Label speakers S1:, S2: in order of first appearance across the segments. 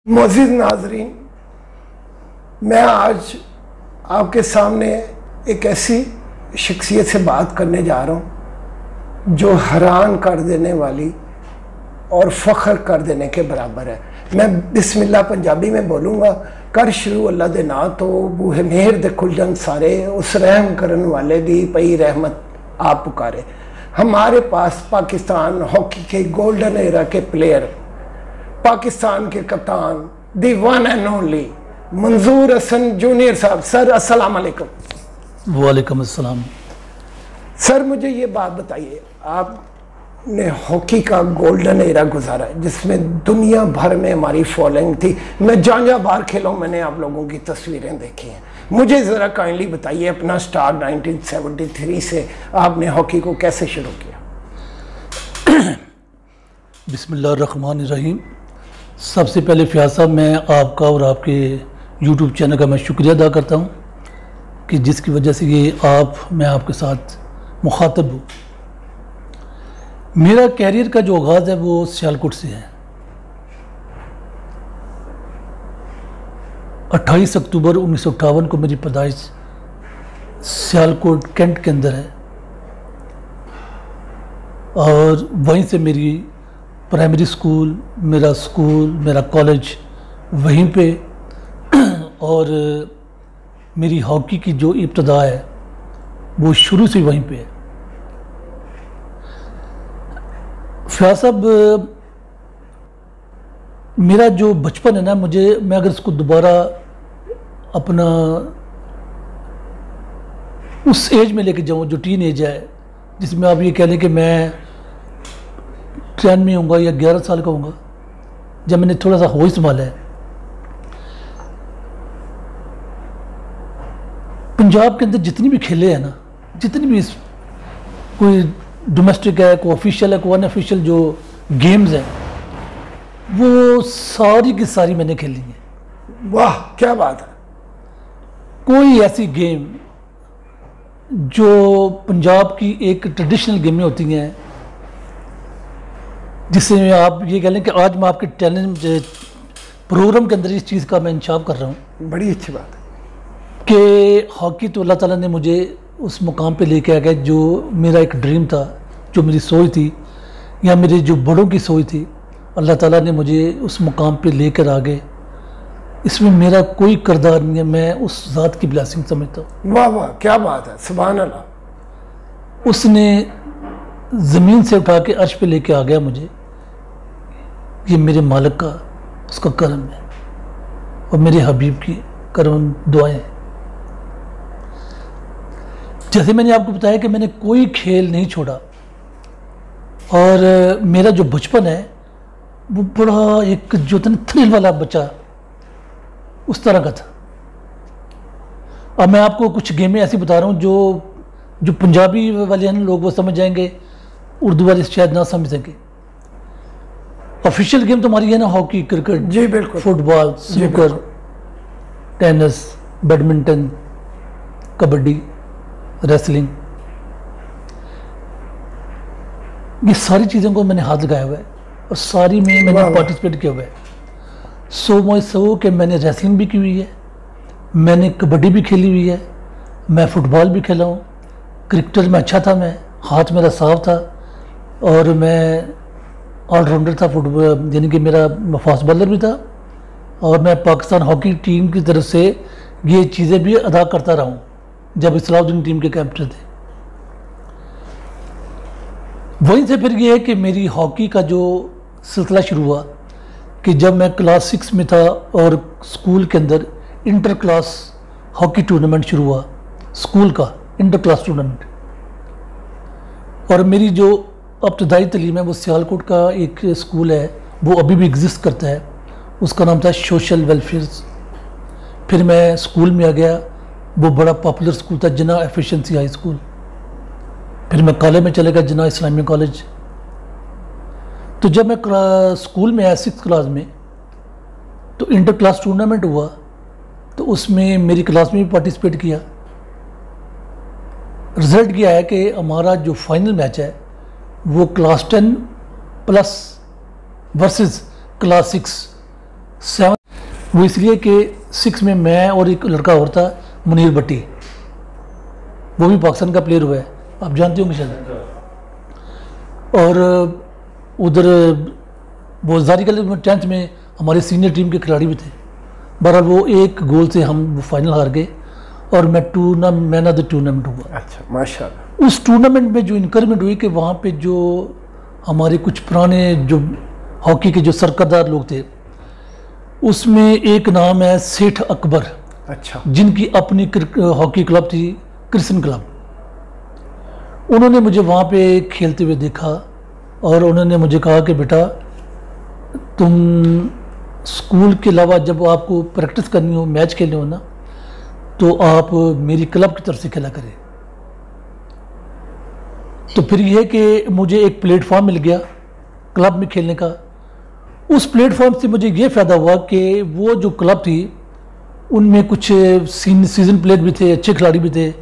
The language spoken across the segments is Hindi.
S1: मोअज़्ज़िज़ नाज़रीन, मैं आज आपके सामने एक ऐसी शख्सियत से बात करने जा रहा हूँ जो हैरान कर देने वाली और फ़ख्र कर देने के बराबर है। मैं बिस्मिल्लाह पंजाबी में बोलूँगा। कर शुरू अल्लाह दे ना तो बूहे मेहर दे खुल जन सारे, उस रहम करन वाले दी पई रहमत आप पुकारे। हमारे पास पाकिस्तान हॉकी के गोल्डन एरा के प्लेयर, पाकिस्तान के कप्तान, दी वन एंड ओनली मंजूर हसन जूनियर साहब। सर अस्सलाम वालेकुम।
S2: वालेकुम अस्सलाम।
S1: सर मुझे ये बात बताइए, आपने हॉकी का गोल्डन एरा गुजारा जिसमें दुनिया भर में हमारी फॉलोइंग थी। मैं जहाँ बाहर खेला हूँ मैंने आप लोगों की तस्वीरें देखी हैं। मुझे ज़रा काइंडली बताइए अपना स्टार्ट 1973 से आपने हॉकी को कैसे शुरू किया?
S2: बिस्मिल्लाहिर्रहमानिर्रहीम। सबसे पहले फ़ियाज़ साहब, मैं आपका और आपके यूट्यूब चैनल का मैं शुक्रिया अदा करता हूँ कि जिसकी वजह से मैं आपके साथ मुखातब हूँ। मेरा कैरियर का जो आगाज़ है वो सियालकोट से है। 28 अक्टूबर 1958 को मेरी पैदाइश सियालकोट कैंट के अंदर है और वहीं से मेरी प्राइमरी स्कूल, मेरा कॉलेज वहीं पे और मेरी हॉकी की जो इब्तदा है वो शुरू से वहीं पे है। फ़ियाज़ साहब, मेरा जो बचपन है ना, मैं अगर इसको दोबारा अपना उस एज में लेके जाऊँ जो टीन एज है, जिसमें आप ये कह लें कि मैं 10 में होऊंगा या 11 साल का होऊंगा, जब मैंने थोड़ा सा होश संभाला है। पंजाब के अंदर जितनी भी खेले हैं ना, जितनी भी कोई डोमेस्टिक है, कोई ऑफिशियल है, कोई अनऑफिशियल जो गेम्स हैं, वो सारी की सारी मैंने खेली है।
S1: वाह क्या बात है।
S2: कोई ऐसी गेम जो पंजाब की एक ट्रेडिशनल गेमें होती हैं, जिससे आप ये कह लें कि आज मैं आपके टैलेंट प्रोग्राम के अंदर इस चीज़ का मैं इंशाफ कर रहा हूँ।
S1: बड़ी अच्छी बात है
S2: कि हॉकी तो अल्लाह ताला ने मुझे उस मुकाम पे लेके आ गया जो मेरा एक ड्रीम था, जो मेरी सोच थी या मेरे जो बड़ों की सोच थी। अल्लाह ताला ने मुझे उस मुकाम पे लेकर आ गए। इसमें मेरा कोई किरदार नहीं है, मैं उस ज़ात की ब्लेसिंग समझता हूँ।
S1: वाह वाह क्या बात है, सुभान अल्लाह।
S2: उसने ज़मीन से उठा के अर्श पे लेके आ गया मुझे। ये मेरे मालिक का उसका करम है और मेरे हबीब की करम दुआएं हैं। जैसे मैंने आपको बताया कि मैंने कोई खेल नहीं छोड़ा और मेरा जो बचपन है वो बड़ा एक जो थ्रिल वाला बच्चा उस तरह का था। अब मैं आपको कुछ गेमें ऐसी बता रहा हूँ जो पंजाबी वाले हैं लोग वो समझ जाएंगे, उर्दू वाले शायद ना समझ सकें। ऑफिशियल गेम तो हमारी है ना, हॉकी, क्रिकेट,
S1: जी बिल्कुल,
S2: football, snooker, tennis, badminton, kabaddi, wrestling, ये सारी चीज़ों को मैंने हाथ लगाया हुआ है और सारी में मैंने पार्टिसिपेट किया हुआ है। सो कि मैंने रेसलिंग भी की हुई है, मैंने कबड्डी भी खेली हुई है, मैं फुटबॉल भी खेला हूँ, क्रिकेटर में अच्छा था, मैं हाथ मेरा साफ था और मैं ऑलराउंडर था। फुटबॉल यानी कि मेरा फास्ट बॉलर भी था और मैं पाकिस्तान हॉकी टीम की तरफ से ये चीज़ें भी अदा करता रहा हूँ जब इस्लाउद्दीन टीम के कैप्टन थे। वहीं से फिर ये है कि मेरी हॉकी का जो सिलसिला शुरू हुआ कि जब मैं क्लास 6 में था और स्कूल के अंदर इंटर क्लास हॉकी टूर्नामेंट शुरू हुआ, स्कूल का इंटर क्लास टूर्नामेंट। और मेरी जो इब्तदाई तलीम है वो सियालकोट का एक स्कूल है, वो अभी भी एग्जिस्ट करता है, उसका नाम था सोशल वेलफेयर। फिर मैं स्कूल में आ गया, वो बड़ा पॉपुलर स्कूल था, जिन्ना एफिशिएंसी हाई स्कूल। फिर मैं कॉलेज में चले गया, जिन्ना इस्लामी कॉलेज। तो जब मैं स्कूल में आया 6th क्लास में, तो इंटर क्लास टूर्नामेंट हुआ, तो उसमें मेरी क्लास में भी पार्टिसिपेट किया। रिज़ल्ट ये आया कि हमारा जो फाइनल मैच है वो क्लास 10 प्लस वर्सेस क्लास 6 7 वो इसलिए कि 6 में मैं और एक लड़का और था, मुनीर भट्टी, वो भी पाकिस्तान का प्लेयर हुआ है, आप जानते होंगे शायद। और उधर वो जारी कल 10th में हमारे सीनियर टीम के खिलाड़ी भी थे। बहरहाल वो एक गोल से हम फाइनल हार गए और मैं मैन ऑफ द टूर्नामेंट हुआ।
S1: अच्छा, माशाल्लाह।
S2: उस टूर्नामेंट में जो इंकरेजमेंट हुई कि वहाँ पे जो हमारे कुछ पुराने जो हॉकी के जो सरकर्दार लोग थे, उसमें एक नाम है सेठ अकबर।
S1: अच्छा।
S2: जिनकी अपनी हॉकी क्लब थी, क्रिश्चियन क्लब। उन्होंने मुझे वहाँ पे खेलते हुए देखा और उन्होंने मुझे कहा कि बेटा, तुम स्कूल के अलावा जब आपको प्रैक्टिस करनी हो, मैच खेलने हो ना, तो आप मेरी क्लब की तरफ से खेला करें। तो फिर यह कि मुझे एक प्लेटफॉर्म मिल गया क्लब में खेलने का। उस प्लेटफॉर्म से मुझे ये फ़ायदा हुआ कि वो जो क्लब थी उनमें कुछ सीजन प्लेयर भी थे, अच्छे खिलाड़ी भी थे।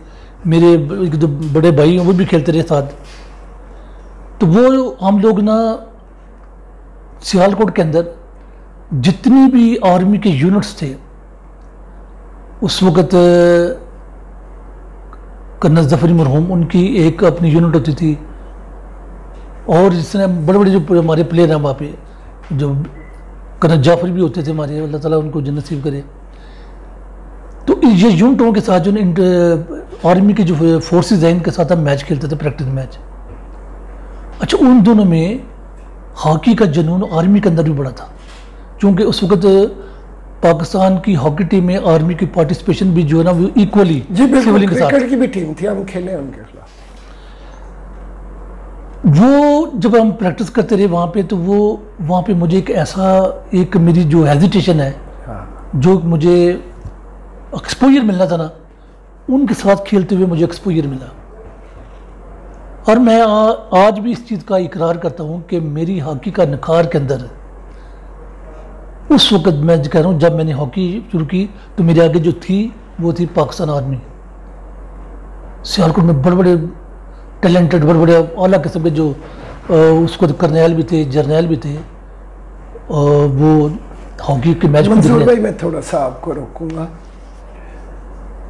S2: मेरे जो बड़े भाई हैं वो भी खेलते रहे साथ। तो वो हम लोग ना सियालकोट के अंदर जितनी भी आर्मी के यूनिट्स थे, उस वक़्त कर्नल जफरी मरहूम, उनकी एक अपनी यूनिट होती थी। और जिसने बड़े बड़े जो हमारे प्लेयर हैं वहाँ पे, जो कर्नल जाफरी भी होते थे हमारे, अल्लाह ताला उनको जन्नत नसीब करे। तो ये यूनिटों के साथ जो आर्मी के जो फोर्सेस हैं, इनके साथ हम मैच खेलते थे, प्रैक्टिस मैच। अच्छा, उन दोनों में हॉकी का जुनून आर्मी के अंदर भी बड़ा था, क्योंकि उस वक्त पाकिस्तान की हॉकी टीम में आर्मी की पार्टिसिपेशन भी जो है ना वो इक्वली
S1: सिविलियन के साथ। क्रिकेट की भी टीम थी, हम खेले उनके खिलाफ।
S2: वो जब हम प्रैक्टिस करते रहे वहाँ पे, तो वो वहाँ पे मुझे एक मेरी जो हेजिटेशन है,
S1: हाँ।
S2: जो मुझे एक्सपोजर मिलना था ना, उनके साथ खेलते हुए मुझे एक्सपोजर मिला। और मैं आज भी इस चीज़ का इकरार करता हूँ कि मेरी हॉकी का निखार के अंदर उस वक़्त मैं कह रहा हूँ जब मैंने हॉकी शुरू की, तो मेरे आगे जो थी वो थी पाकिस्तान आर्मी। सियालकोट में बड़े बड़े टैलेंटेड, बड़े बड़े आला किस्म के जो उसको कर्नल भी थे, जर्नैल भी थे, वो हॉकी के मैच में।
S1: मंसूर भाई, मैं थोड़ा सा आपको रोकूंगा।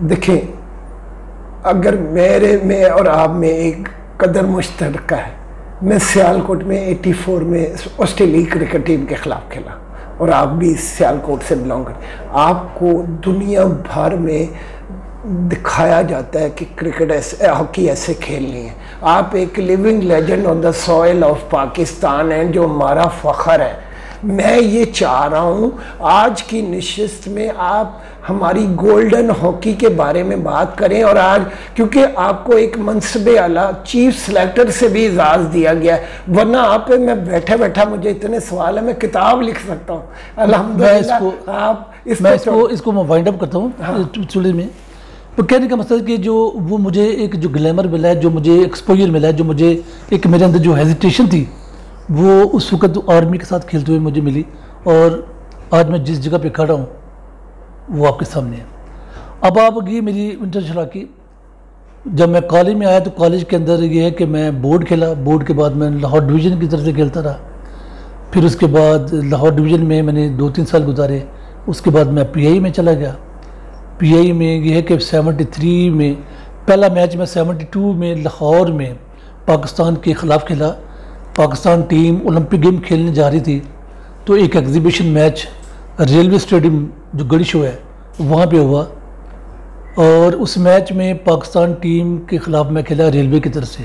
S1: देखें, अगर मेरे में और आप में एक कदर मुश्तरका है। मैं सियालकोट में 84 में ऑस्ट्रेलिया क्रिकेट टीम के खिलाफ खेला और आप भी सियालकोट से बिलोंग करते। आपको दुनिया भर में दिखाया जाता है कि क्रिकेट ऐसे, हॉकी ऐसे खेलनी है। आप एक living legend on the soil of Pakistan हैं, जो हमारा फ़ख्र है। मैं ये चाह रहा हूँ आज की नशिस्त में आप हमारी गोल्डन हॉकी के बारे में बात करें। और आज क्योंकि आपको एक मनसबे आला चीफ सेलेक्टर से भी इजाज़त दिया गया है, वरना आप पे मैं बैठे बैठा मुझे इतने सवाल है, मैं किताब लिख सकता हूँ। अल्हम्दुलिल्लाह आप
S2: इसको मैं वाइंड अप करता हूँ। हाँ। में तो कहने का मतलब कि जो वो मुझे एक जो ग्लैमर मिला है, जो मुझे एक्सपोजर मिला है, जो मुझे एक मेरे अंदर जो हेजिटेशन थी, वो उस वक्त आर्मी के साथ खेलते हुए मुझे मिली। और आज मैं जिस जगह पे खड़ा हूँ वो आपके सामने है। अब आप ये मेरी इंटरनेशनल की, जब मैं कॉलेज में आया तो कॉलेज के अंदर ये है कि मैं बोर्ड खेला। बोर्ड के बाद मैं लाहौर डिवीज़न की तरफ से खेलता रहा। फिर उसके बाद लाहौर डिवीज़न में मैंने 2-3 साल गुजारे। उसके बाद मैं PI में चला गया। PI में ये है कि 73 में पहला मैच मैं 72 में लाहौर में पाकिस्तान के ख़िलाफ़ खेला। पाकिस्तान टीम ओलंपिक गेम खेलने जा रही थी, तो एक एग्जीबिशन मैच रेलवे स्टेडियम जो गड़ी शो है वहाँ पे हुआ। और उस मैच में पाकिस्तान टीम के ख़िलाफ़ मैं खेला रेलवे की तरफ से।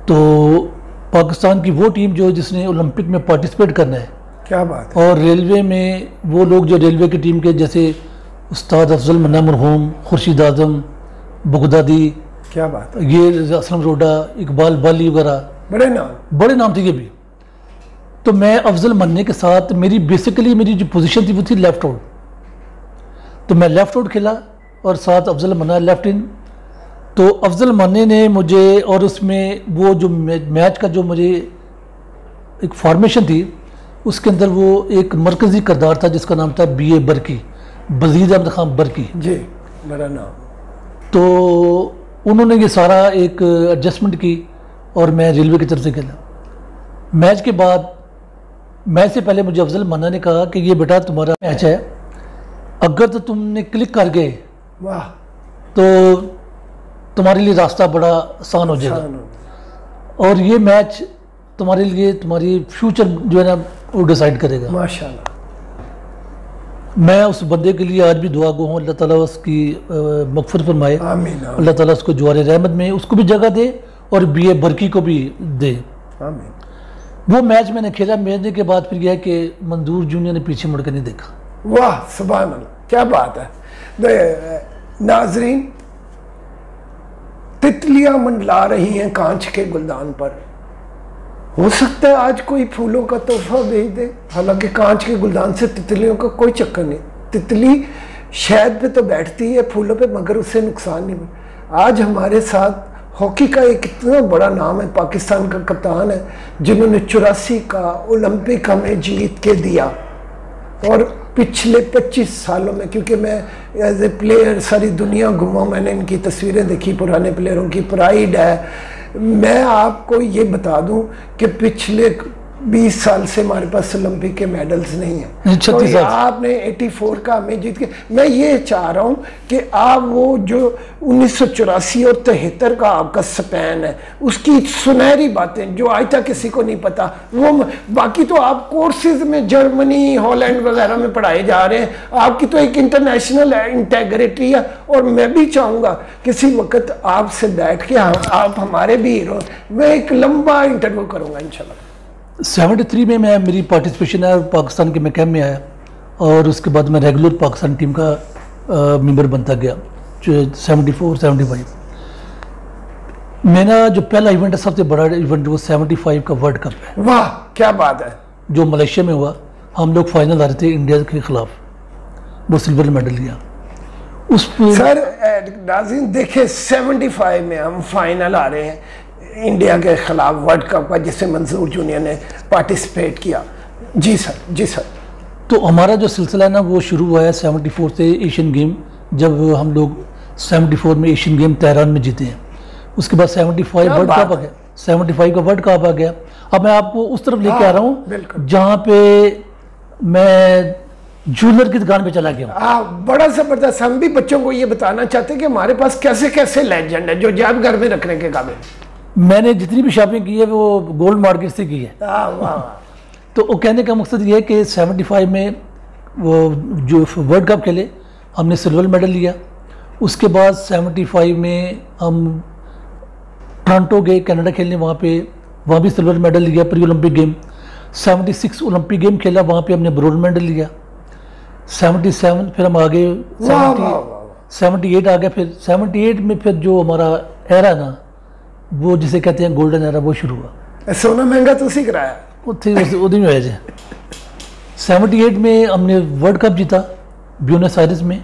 S2: तो पाकिस्तान की वो टीम जो जिसने ओलंपिक में पार्टिसिपेट करना है।
S1: क्या बात है।
S2: और रेलवे में वो लोग जो रेलवे की टीम के, जैसे उस्ताद अफजल मन्ना मरहूम, खुर्शीद आज़म, बगदादी,
S1: क्या बात है,
S2: ये असलम रोडा, इकबाल बाली वगैरह बड़े नाम थे ये भी। तो मैं अफजल मन्ने के साथ मेरी जो पोजीशन थी वो थी लेफ्ट आउट। तो मैं लेफ्ट आउट खेला और साथ अफजल मन्ना लेफ्ट इन। तो अफजल मन्ने ने मुझे, और उसमें वो जो मैच का जो मुझे एक फॉर्मेशन थी, उसके अंदर वो एक मरकज़ी किरदार था जिसका नाम था BA बरकी, बजीर अहमद खान बरकी
S1: जी, मेरा नाम।
S2: तो उन्होंने ये सारा एक एडजस्टमेंट की और मैं रेलवे की तरफ से खेला। मैच के बाद मैच से पहले मुझे अफजल मन्ना ने कहा कि ये बेटा तुम्हारा मैच है, अगर तो तुमने क्लिक कर गए
S1: वाह,
S2: तो तुम्हारे लिए रास्ता बड़ा आसान हो जाएगा और ये मैच तुम्हारे लिए तुम्हारी फ्यूचर जो है ना वो डिसाइड करेगा।
S1: माशाल्लाह।
S2: मैं उस बंदे के लिए आज भी दुआ गो हूँ, अल्लाह ताला उसकी मग़फ़िरत फरमाए,
S1: आमीन।
S2: अल्लाह ताला उसको जवारे रहमत में उसको भी जगह दे और बीए बरकी को भी दे।
S1: आमीन।
S2: वो मैच मैंने खेला, मैचने के बाद फिर यह कि मंजूर जूनियर ने पीछे मुड़ कर नहीं देखा।
S1: वाह सुभान अल्लाह, क्या बात है। नाजरीन, तितलियां मंडला रही हैं कांच के गुलदान पर, हो सकता है आज कोई फूलों का तोहफा भेज दे। हालांकि कांच के गुलदान से तितलियों का कोई चक्कर नहीं, तितली शहद पे तो बैठती है, फूलों पे, मगर उससे नुकसान नहीं। आज हमारे साथ हॉकी का एक इतना बड़ा नाम है, पाकिस्तान का कप्तान है, जिन्होंने 84 का ओलंपिक हमें जीत के दिया। और पिछले 25 सालों में, क्योंकि मैं एज ए प्लेयर सारी दुनिया घूमा, मैंने इनकी तस्वीरें देखी, पुराने प्लेयरों की, प्राइड है। मैं आपको ये बता दूं कि पिछले 20 साल से हमारे पास ओलंपिक के मेडल्स नहीं है। तो आपने 84 का हमें जीत के, मैं ये चाह रहा हूँ कि आप वो जो 1984 और 73 का आपका स्पैन है, उसकी सुनहरी बातें जो आज तक किसी को नहीं पता, वो बाकी तो आप कोर्सेज में जर्मनी, हॉलैंड वगैरह में पढ़ाए जा रहे हैं, आपकी तो एक इंटरनेशनल इंटेग्रिटी है। और मैं भी चाहूँगा किसी वक्त आपसे बैठ के आप हमारे भी हीरो, मैं एक लंबा इंटरव्यू करूँगा इंशाल्लाह।
S2: 73 में मैं मेरी पार्टिसिपेशन है, पाकिस्तान के मैं कैंप में आया और उसके बाद मैं रेगुलर पाकिस्तान टीम का मेंबर बनता गया। 74-75 मेरा जो पहला इवेंट है, सबसे बड़ा इवेंट वो 75 का वर्ल्ड कप है।
S1: वाह क्या बात है।
S2: जो मलेशिया में हुआ, हम लोग फाइनल आ रहे थे इंडिया के खिलाफ, वो सिल्वर मेडल लिया उस
S1: सर। नाज़रीन देखे 75 में हम फाइनल आ रहे हैं इंडिया के खिलाफ वर्ल्ड कप का, जिससे मंजूर जूनियर ने पार्टिसिपेट किया। जी सर, जी सर।
S2: तो हमारा जो सिलसिला है ना वो शुरू हुआ है 74 से एशियन गेम, जब हम लोग 74 में एशियन गेम तेहरान में जीते हैं। उसके बाद 75 वर्ल्ड कप आ गया, 75 का वर्ल्ड कप आ गया। अब मैं आपको उस तरफ लेके आ रहा हूँ जहाँ पे मैं जूलर की दुकान पे चला गया।
S1: बड़ा जबरदस्त। हम भी बच्चों को ये बताना चाहते हैं कि हमारे पास कैसे कैसे लेजेंड है जो जब घर में रखने के काबिल।
S2: मैंने जितनी भी शॉपिंग की है वो गोल्ड मार्केट से की है। तो वो कहने का मकसद ये है कि 75 में वो जो वर्ल्ड कप खेले, हमने सिल्वर मेडल लिया। उसके बाद 75 में हम टोरंटो गए कनाडा खेलने, वहाँ भी सिल्वर मेडल लिया pre Olympic game. 76 Olympic game खेला, वहाँ पे हमने ब्रोंज मेडल लिया। 77 फिर हम आ गए, 78 आ गया। फिर 78 में फिर जो हमारा एरा ना, वो जिसे कहते हैं गोल्डन एरा, वो शुरू हुआ।
S1: सोना महंगा तो उसी कराया
S2: उदी में है। 78 में हमने वर्ल्ड कप जीता ब्यूनस आयर्स में।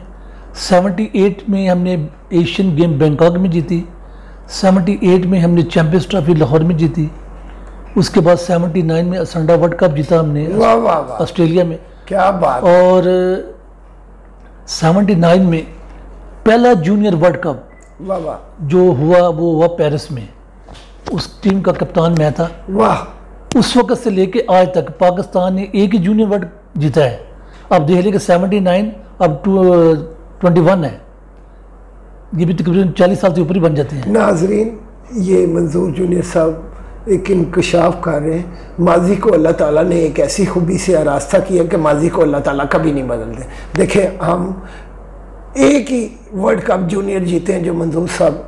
S2: 78 में हमने एशियन गेम बैंकॉक में जीती। 78 में हमने चैंपियंस ट्रॉफी लाहौर में जीती। उसके बाद 79 में असंडा वर्ल्ड कप जीता हमने ऑस्ट्रेलिया में।
S1: क्या बात।
S2: और 79 में पहला जूनियर वर्ल्ड कप जो हुआ वो हुआ पेरिस में। उस टीम का कप्तान मैं था।
S1: वाह।
S2: उस वक्त से लेके आज तक पाकिस्तान ने एक ही जूनियर वर्ल्ड जीता है। अब देख लें कि 79 अब 21 है, ये भी तकरीबन 40 साल से ऊपर ही बन जाते हैं।
S1: नाजरीन, ये मंजूर जूनियर साहब एक इंकशाफ कर रहे हैं। माजी को अल्लाह ताला ने एक ऐसी खूबी से आरास्ता किया कि माजी को अल्लाह ताला कभी नहीं बदलते। देखें, हम एक ही वर्ल्ड कप जूनियर जीते हैं जो मंजूर साहब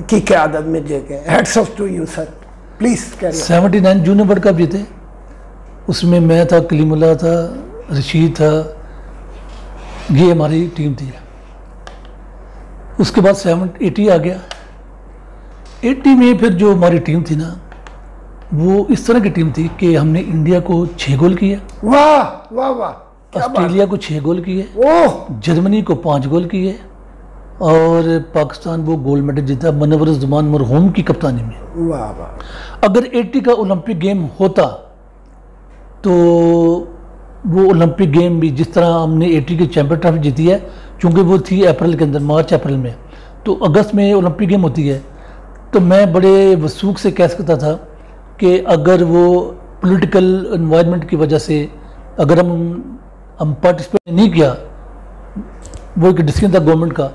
S1: की क़यादत में जीते हैं। Heads off to you sir, please.
S2: 79 junior world cup जीते, उसमें मैं था, कलीमुल्लाह था, रशीद था, ये हमारी टीम थी। उसके बाद 80 आ गया। 80 में फिर जो हमारी टीम थी ना, वो इस तरह की टीम थी कि हमने इंडिया को 6 गोल किए।
S1: वाह वाह वाह।
S2: ऑस्ट्रेलिया को 6 गोल किए, जर्मनी को 5 गोल किए और पाकिस्तान वो गोल्ड मेडल जीता मनवर ज़मान मरहूम की कप्तानी में।
S1: वाह वाह।
S2: अगर 80 का ओलंपिक गेम होता तो वो ओलंपिक गेम भी जिस तरह हमने 80 की चैंपियन ट्रॉफी जीती है, चूँकि वो थी अप्रैल के अंदर, मार्च अप्रैल में, तो अगस्त में ओलंपिक गेम होती है। तो मैं बड़े वसूख से कह सकता था कि अगर वो पॉलिटिकल एनवायरनमेंट की वजह से अगर हम पार्टिसिपेट नहीं किया, वो एक डिसीजन था गवर्नमेंट का,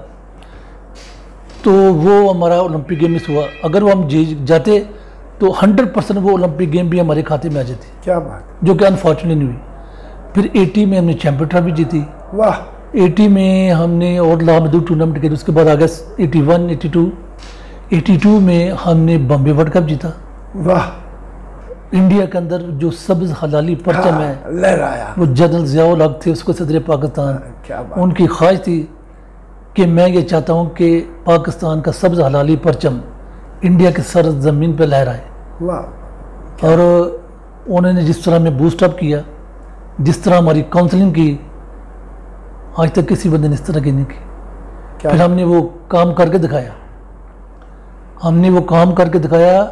S2: तो वो हमारा ओलंपिक गेम मिस हुआ। अगर वो हम जाते तो 100% वो ओलंपिक गेम भी हमारे खाते में आ जाती।
S1: क्या बात,
S2: जो कि अनफॉर्चुनेटली नहीं हुई। फिर 80 में हमने चैंपियन ट्रॉफी जीती।
S1: वाह।
S2: 80 में हमने और लामदूर टूर्नामेंट खेली। उसके बाद आ गया 81, 82 में हमने बॉम्बे वर्ल्ड कप जीता।
S1: वाह।
S2: इंडिया के अंदर जो सब्ज हलाली परचम है,
S1: लहराया।
S2: वो जनरल ज़ियाउल हक थे, उसको सदर पाकिस्तान।
S1: क्या बात।
S2: उनकी ख्वाहिश थी कि मैं ये चाहता हूँ कि पाकिस्तान का सब्ज हलाली परचम इंडिया के सर ज़मीन पर लहराए।
S1: वाह।
S2: और उन्होंने जिस तरह में बूस्टअप किया, जिस तरह हमारी काउंसलिंग की, आज तक किसी बंदे ने इस तरह की नहीं की। फिर हमने वो काम करके दिखाया,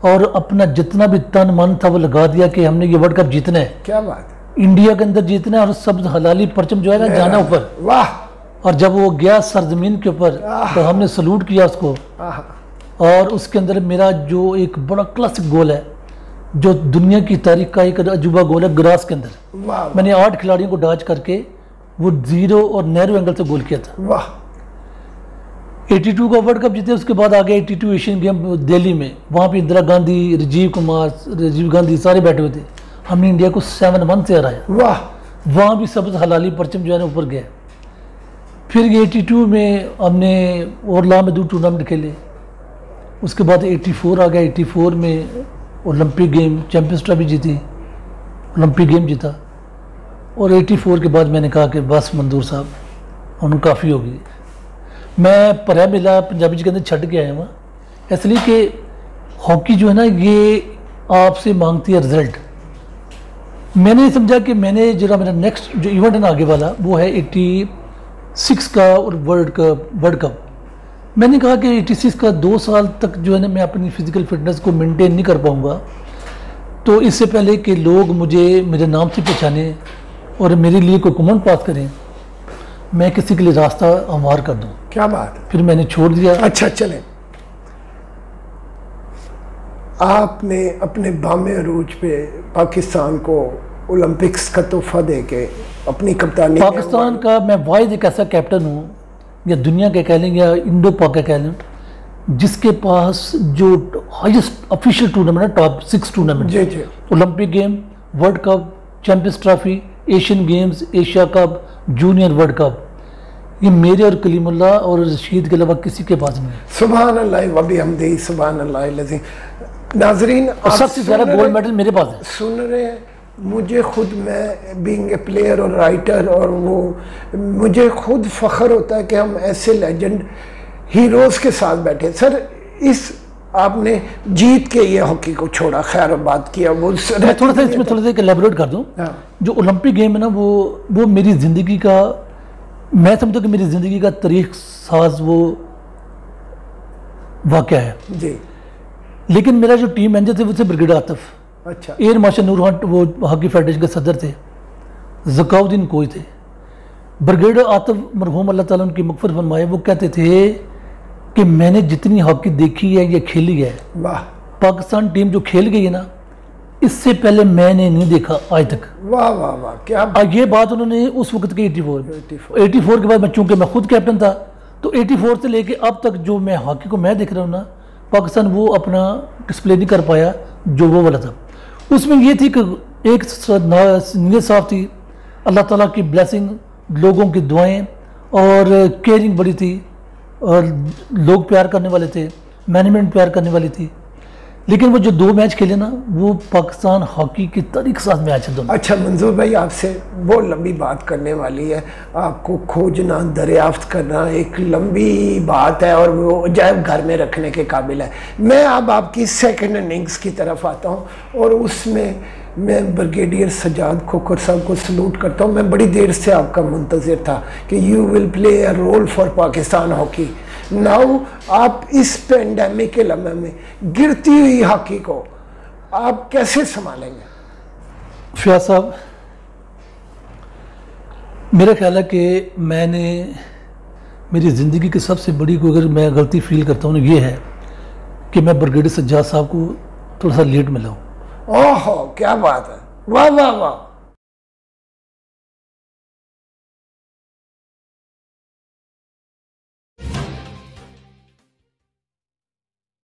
S2: और अपना जितना भी तन मन था वो लगा दिया कि हमने ये वर्ल्ड कप जीतना है।
S1: क्या बात है।
S2: इंडिया के अंदर जीतना है और सब हलाली परचम जो है ना जाना ऊपर।
S1: वाह।
S2: और जब वो गया सरजमीन के ऊपर तो हमने सलूट किया उसको। और उसके अंदर मेरा जो एक बड़ा क्लासिक गोल है, जो दुनिया की तारीख का एक अजूबा गोल है, ग्रास के अंदर मैंने 8 खिलाड़ियों को डॉज करके वो 0 और नैरो एंगल से गोल किया था।
S1: वाह।
S2: 82 का वर्ल्ड कप जीते। उसके बाद आ गया 82 एशियन गेम दिल्ली में। वहाँ पे इंदिरा गांधी, राजीव गांधी सारे बैठे हुए थे। हमने इंडिया को 7-1 से हराया।
S1: वाह।
S2: वहाँ भी सब हलाली परचम जो है ना ऊपर गया। फिर 82 में हमने और लामदूर टूर्नामेंट खेले। उसके बाद 84 आ गया। 84 में ओलंपिक गेम चैंपियंस ट्रॉफी जीती, ओलंपिक गेम जीता। और 84 के बाद मैंने कहा कि बस मंजूर साहब हम काफ़ी होगी। मैं पढ़ा मिला पंजाबी के अंदर छड़ के आया हुआ, इसलिए कि हॉकी जो है ना ये आपसे मांगती है रिजल्ट। मैंने समझा कि मैंने जो मेरा नेक्स्ट जो इवेंट है ना आगे वाला, वो है 86 का और वर्ल्ड कप। मैंने कहा कि 86 का 2 साल तक जो है ना मैं अपनी फिजिकल फिटनेस को मेंटेन नहीं कर पाऊँगा, तो इससे पहले कि लोग मुझे मेरे नाम से पहचाने और मेरे लिए कोई कमेंट पास करें, मैं किसी के लिए रास्ता हमवार कर दूं।
S1: क्या बात है।
S2: फिर मैंने छोड़ दिया।
S1: अच्छा चलें, आपने अपने बामे अरूज पे पाकिस्तान को ओलंपिक्स का तोहफा देके अपनी कप्तानी,
S2: पाकिस्तान का मैं वाहिद एक ऐसा कैप्टन हूँ, या दुनिया के कह लें या इंडो पाक कह लें, जिसके पास जो हाईएस्ट ऑफिशियल टूर्नामेंट है, टॉप 6 टूर्नामेंट,
S1: जी
S2: Olympic game, world cup, champions trophy, Asian games, Asia cup, junior world cup, ये मेरे और कलीमुल्ला और रशीद के अलावा किसी के पास नहीं।
S1: सुभान अल्लाह वबी हमदी, सुभान अल्लाह लज़ीम। नाजरीन,
S2: सबसे ज़्यादा गोल्ड मेडल मेरे पास है।
S1: सुन रहे हैं, मुझे खुद, मैं बीइंग ए प्लेयर और राइटर, और वो मुझे खुद फ़ख्र होता है कि हम ऐसे लेजेंड हीरोज़ के साथ बैठे। सर, इस आपने जीत के ये हॉकी को छोड़ा, खैर बात किया, वो
S2: मैं थोड़ा सा इसमें थोड़ा सा एलैबोरेट कर दूं। जो ओलंपिक गेम है ना, वो मेरी ज़िंदगी का, मैं समझता हूँ कि मेरी ज़िंदगी का तारीख साज वो वाक़या है
S1: जी।
S2: लेकिन मेरा जो टीम मैनेजर थे वो थे ब्रिगेड आतिफ।
S1: अच्छा।
S2: एयर मार्शल नूर खान वो हॉकी फेडरेशन के सदर थे, ज़काउद्दीन कोई थे। ब्रिगेड आतिफ मरहूम अल्लाह ताला उनकी मग़फ़िरत फरमाए, वो कहते थे कि मैंने जितनी हॉकी देखी है या खेली है,
S1: वाह,
S2: पाकिस्तान टीम जो खेल गई है ना, इससे पहले मैंने नहीं देखा आज तक।
S1: वाह वाह वाह, क्या
S2: ये बात उन्होंने उस वक्त की 84 के बाद, मैं चूंकि मैं खुद कैप्टन था, तो 84 से लेके अब तक जो मैं हॉकी को मैं देख रहा हूँ ना, पाकिस्तान वो अपना डिस्प्ले नहीं कर पाया जो वो वाला था। उसमें ये थी कि एक नीयत साफ थी, अल्लाह ताला की ब्लेसिंग, लोगों की दुआएं और केयरिंग बड़ी थी, और लोग प्यार करने वाले थे, मैनेजमेंट प्यार करने वाली थी। लेकिन वो जो 2 मैच खेले ना, वो पाकिस्तान हॉकी की तारीख साथ मैच है दोनों।
S1: अच्छा मंजूर भाई, आपसे बहुत लंबी बात करने वाली है, आपको खोजना, दरियाफ्त करना एक लंबी बात है, और वो अजायब घर में रखने के काबिल है। मैं अब आपकी सेकंड इनिंग्स की तरफ आता हूँ, और उसमें मैं ब्रिगेडियर सज्जाद खोखर साहब को सलूट करता हूँ। मैं बड़ी देर से आपका मुंतज़िर था कि you will play a role for Pakistan hockey. Now आप इस पेंडेमिक के लम्हे में गिरती हुई हॉकी को आप कैसे संभालेंगे?
S2: फयाज साहब, मेरा ख्याल है कि मैंने मेरी ज़िंदगी की सबसे बड़ी कोई अगर मैं गलती फील करता हूँ, ये है कि मैं ब्रिगेडियर सज्जाद साहब को थोड़ा सा लेट मिला हूँ।
S1: ओहो क्या बात है, वाह वाह वाह।